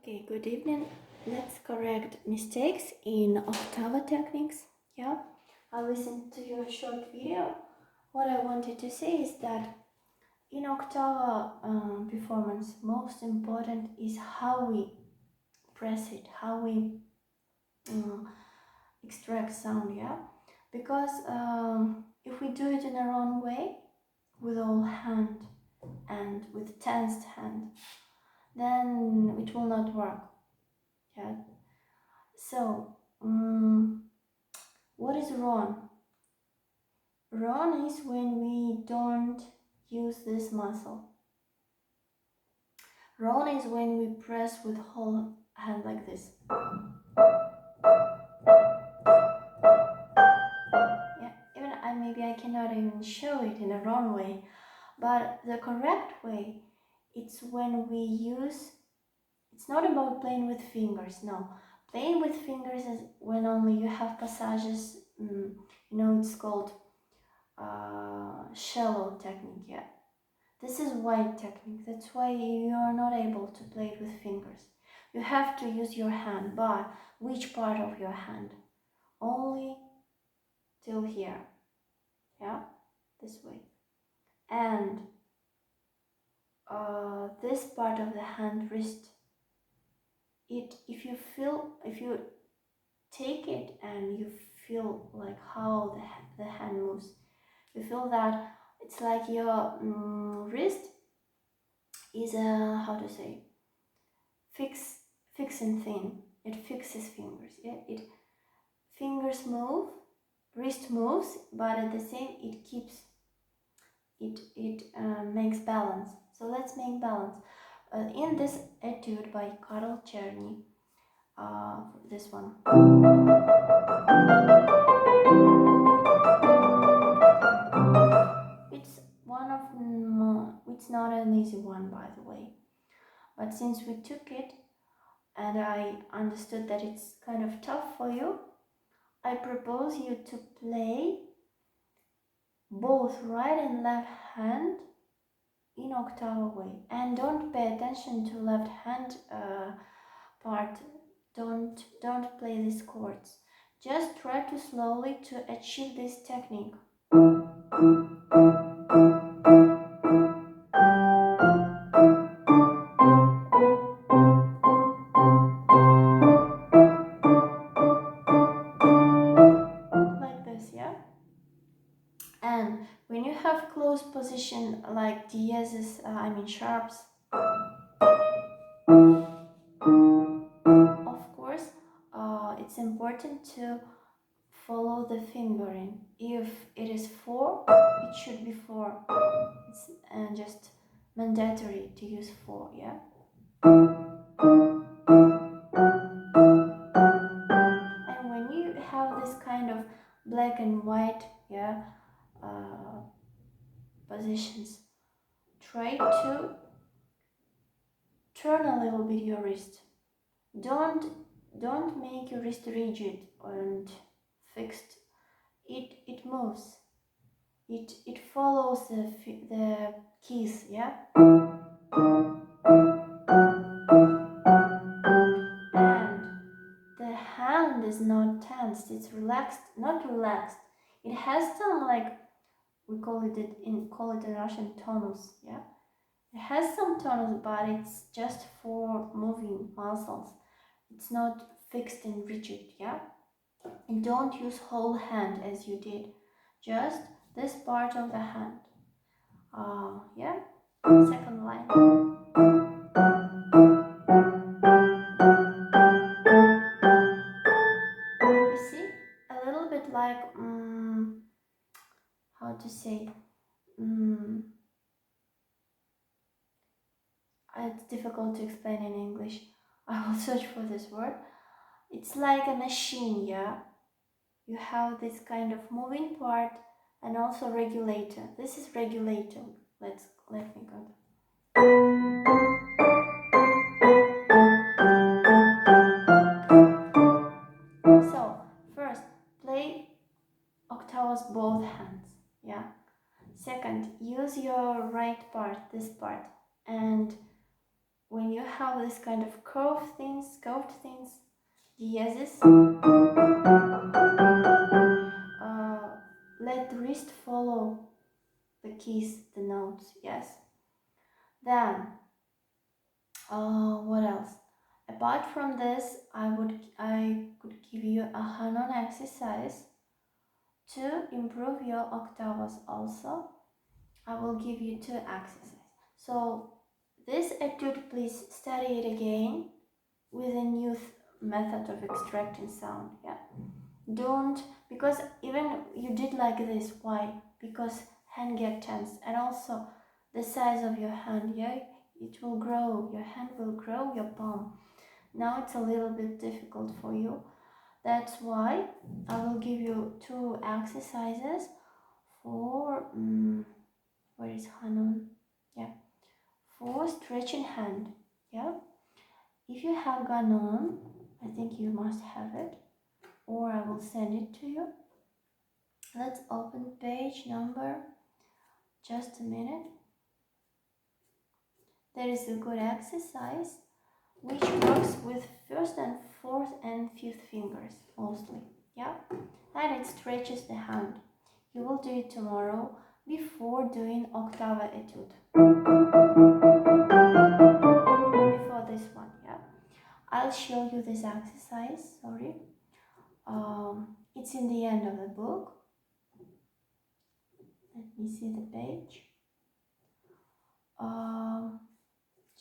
Okay, good evening. Let's correct mistakes in Octava techniques. Yeah, I listened to your short video. What I wanted to say is that in Octava performance, most important is how we press it, how we extract sound. Yeah, because if we do it in the wrong way, with all hand and with tensed hand, then it will not work. Yeah. So, what is wrong? Wrong is when we don't use this muscle. Wrong is when we press with whole hand like this. Yeah, even maybe I cannot even show it in a wrong way, but the correct way, it's when we use. It's not about playing with fingers. No, playing with fingers is when only you have passages. It's called shallow technique. Yeah, this is wide technique. That's why you are not able to play it with fingers. You have to use your hand, but which part of your hand? Only till here. Yeah, this way. And this part of the hand, wrist. If you take it and you feel like how the hand moves, you feel that it's like your wrist is a, how to say, fixing thing. It fixes fingers. Yeah, fingers move, wrist moves, but at the same it keeps it makes balance. So let's make balance in this etude by Karl Czerny. This one. It's one of it's not an easy one, by the way, but since we took it and I understood that it's kind of tough for you, I propose you to play both right and left hand in Octava way, and don't pay attention to left hand part. Don't play these chords. Just try to slowly to achieve this technique. Like this, yeah? And when you have close position like diezes, sharps, of course, it's important to follow the fingering. If it is 4, it should be 4. It's just mandatory to use 4, yeah? And when you have this kind of black and white, yeah, positions, try to turn a little bit your wrist. Don't make your wrist rigid and fixed. It moves. It follows the keys, yeah. And the hand is not tensed. It's relaxed, not relaxed. It has some, like, we call it in Russian tonus, yeah. It has some tonus, but it's just for moving muscles. It's not fixed and rigid, yeah. And don't use whole hand as you did, just this part of the hand. Yeah, second line. You see, a little bit like how to say, it's difficult to explain in English. I will search for this word. It's like a machine, yeah. You have this kind of moving part and also regulator. This is regulator. Let me go. So first, play octavas both hands, yeah. Second, use your right part, this part, and when you have have this kind of curved things, diezes. Let the wrist follow the keys, the notes, yes. Then, what else? Apart from this, I could give you a Hanon exercise to improve your octavas also. I will give you 2 exercises. So this etude, please study it again with a new method of extracting sound. Yeah, don't, because even you did like this. Why? Because hand get tense, and also the size of your hand. Yeah, it will grow. Your hand will grow. Your palm. Now it's a little bit difficult for you. That's why I will give you 2 exercises for where is Hanon? Yeah, for stretching hand. Yeah, if you have Ganon, I think you must have it, or I will send it to you. Let's open page number, just a minute. There is a good exercise which works with first and fourth and fifth fingers mostly. Yeah, and it stretches the hand. You will do it tomorrow before doing Octava etude. Before this one, yeah. I'll show you this exercise, sorry. It's in the end of the book. Let me see the page.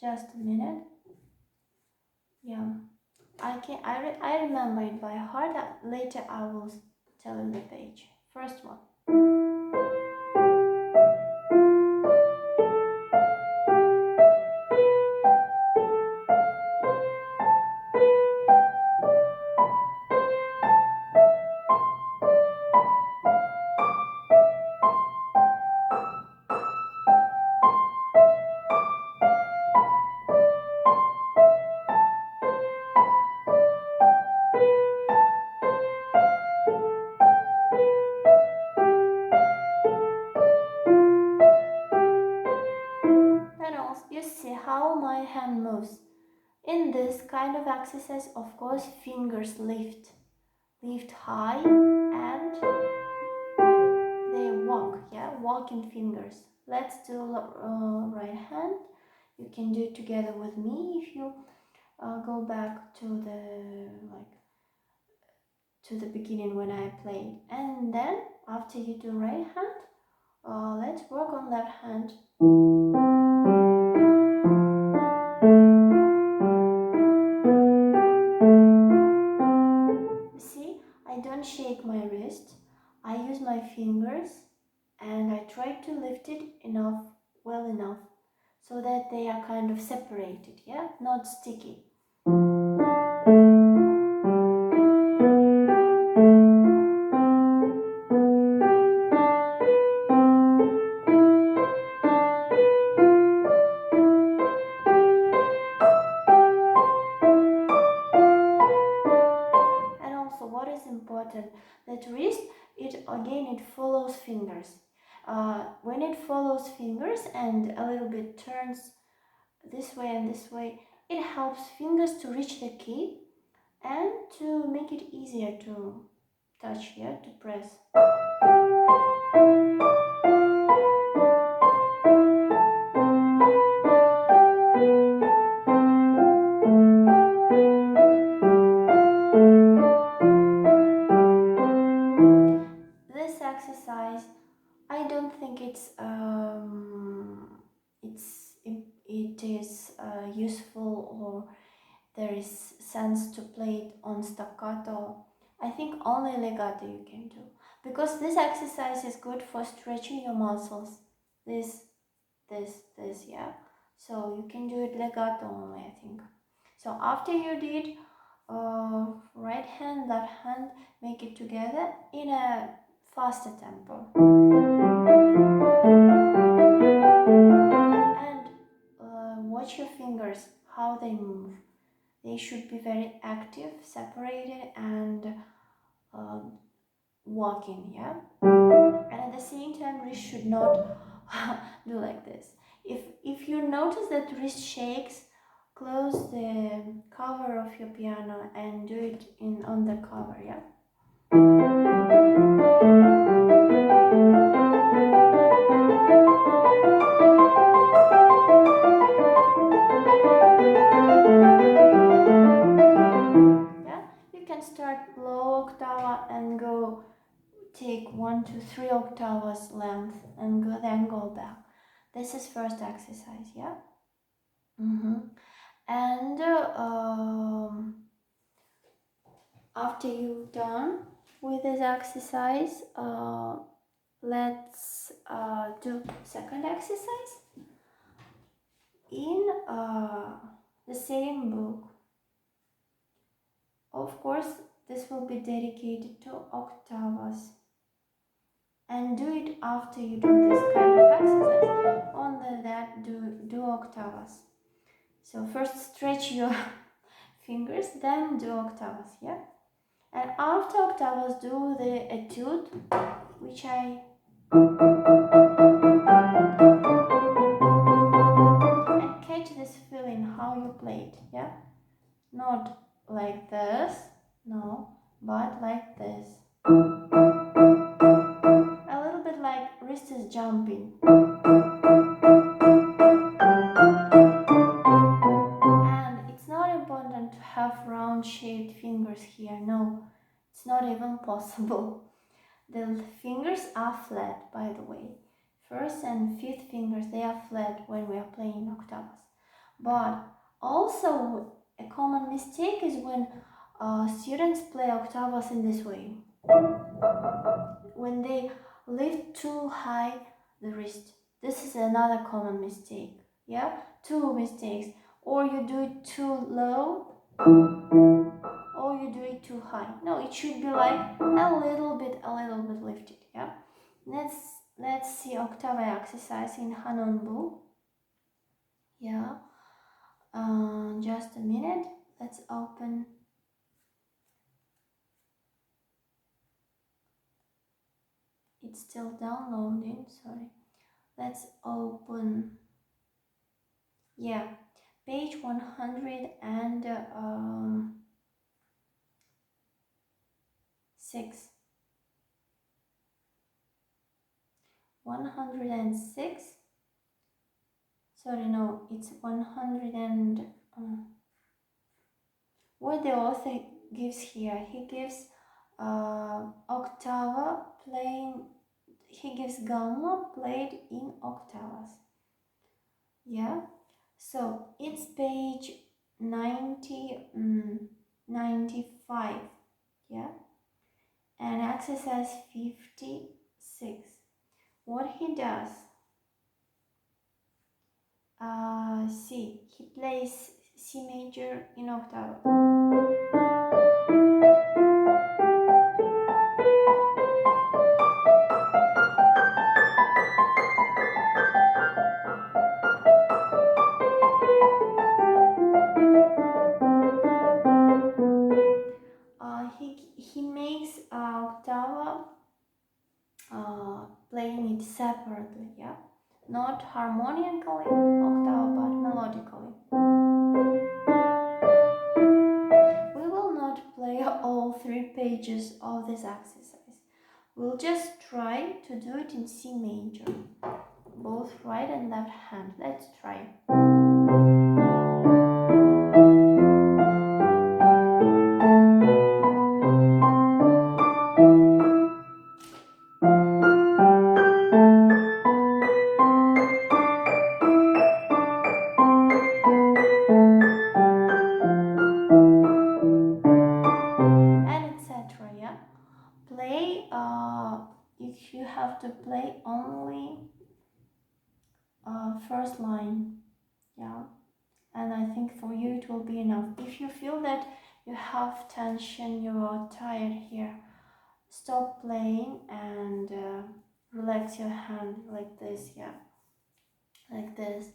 Just a minute. Yeah, I remember it by heart. Later I will tell you the page. First one. You see how my hand moves. In this kind of exercise, of course, fingers lift high, and they walk, yeah, walking fingers. Let's do right hand. You can do it together with me if you go back to the beginning when I played, and then after you do right hand, let's work on left hand. See, I don't shake my wrist. I use my fingers and I try to lift it well enough, so that they are kind of separated, yeah, not sticky. What is important, that wrist, it follows fingers. When it follows fingers and a little bit turns this way and this way, it helps fingers to reach the key and to make it easier to touch here, to press. This exercise, I don't think it is useful, or there is sense to play it on staccato. I think only legato you can do, because this exercise is good for stretching your muscles. This, yeah. So you can do it legato only, I think. So after you did right hand, left hand, make it together in a faster tempo. And watch your fingers, how they move. They should be very active, separated, and walking, yeah? And at the same time, wrist should not do like this. If you notice that wrist shakes, close the cover of your piano and do it on the cover, yeah? Yeah, you can start low octava and go take 1 to 3 octaves length and then go back. This is first exercise, yeah? And after you've done with this exercise, let's do second exercise in the same book. Of course, this will be dedicated to octaves, and do it after you do this kind of exercise. Only that do octaves. So first stretch your fingers, then do octaves, yeah? And after octaves, do the etude, which and catch this feeling how you play it, yeah? Not like this, no, but like this. A little bit like wrist is jumping. And it's not important to have round-shaped fingers here, no, it's not even possible. The fingers are flat, by the way. First and fifth fingers, they are flat when we are playing octaves. But also a common mistake is when students play octaves in this way. When they lift too high the wrist. This is another common mistake. Yeah, two mistakes. Or you do it too low, or you do it too high. No, it should be like a little bit lifted. Yeah. Let's see Octava exercise in Hanon book. Yeah. Just a minute. Let's open. It's still downloading. Sorry. Let's open. Yeah, page 106. 106. Sorry, no, it's 100 and what the author gives here, he gives octava playing, he gives gamma played in octavas. Yeah, so it's page 95. Yeah, and exercise 56. What he does, C, he plays C major in octave. He makes octave playing it separately, yeah, not harmonically octave but melodically. We will not play all 3 pages of this exercise. We'll just try to do it in C major, both right and left hand. Let's try. Play, if you have to play only first line, yeah, and I think for you it will be enough. If you feel that you have tension, you are tired here, stop playing and relax your hand like this, yeah, like this.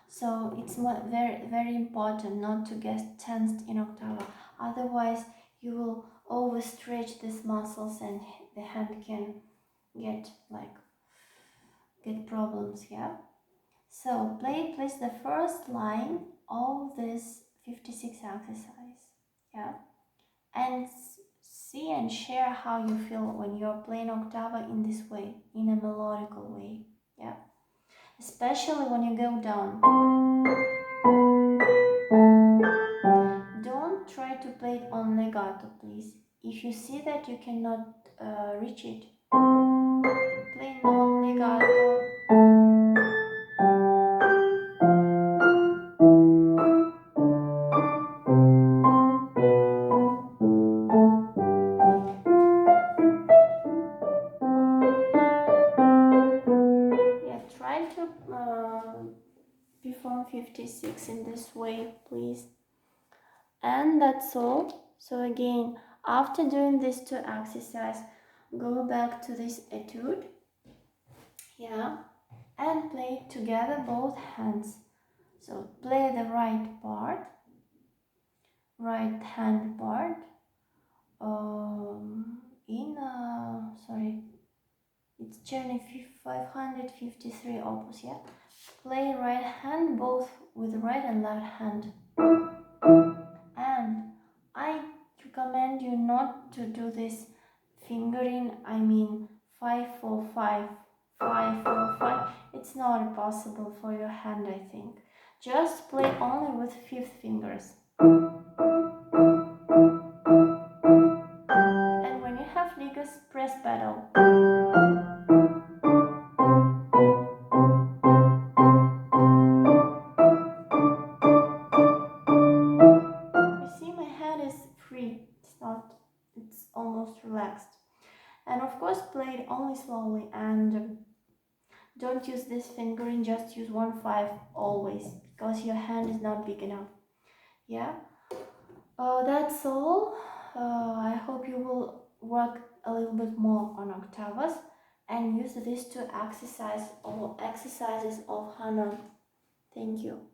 So it's very important not to get tensed in octava, otherwise you will overstretch these muscles and the hand can get problems, yeah. So play please the first line all this 56 exercise. Yeah, and see and share how you feel when you're playing Octava in this way, in a melodical way. Yeah, especially when you go down. Don't try to play it on legato, please. If you see that you cannot reach it, play non-legato. Yeah, try to perform 56 in this way, please. And that's all. So again, after doing these two exercises, go back to this etude. Yeah, and play together both hands. So play the right part, right hand part, sorry, it's journey 553 opus, yeah. Play right hand both with right and left hand. And I recommend you not to do this fingering, I mean 5 4 5 5 4 5. It's not possible for your hand, I think. Just play only with fifth fingers. And when you have ligas, press pedal. You see, my hand is free. It's almost relaxed. And of course, play it only slowly and don't use this fingering, just use 1 5 always, because your hand is not big enough. Yeah, that's all. I hope you will work a little bit more on octavas and use these two exercises of Hanon. Thank you.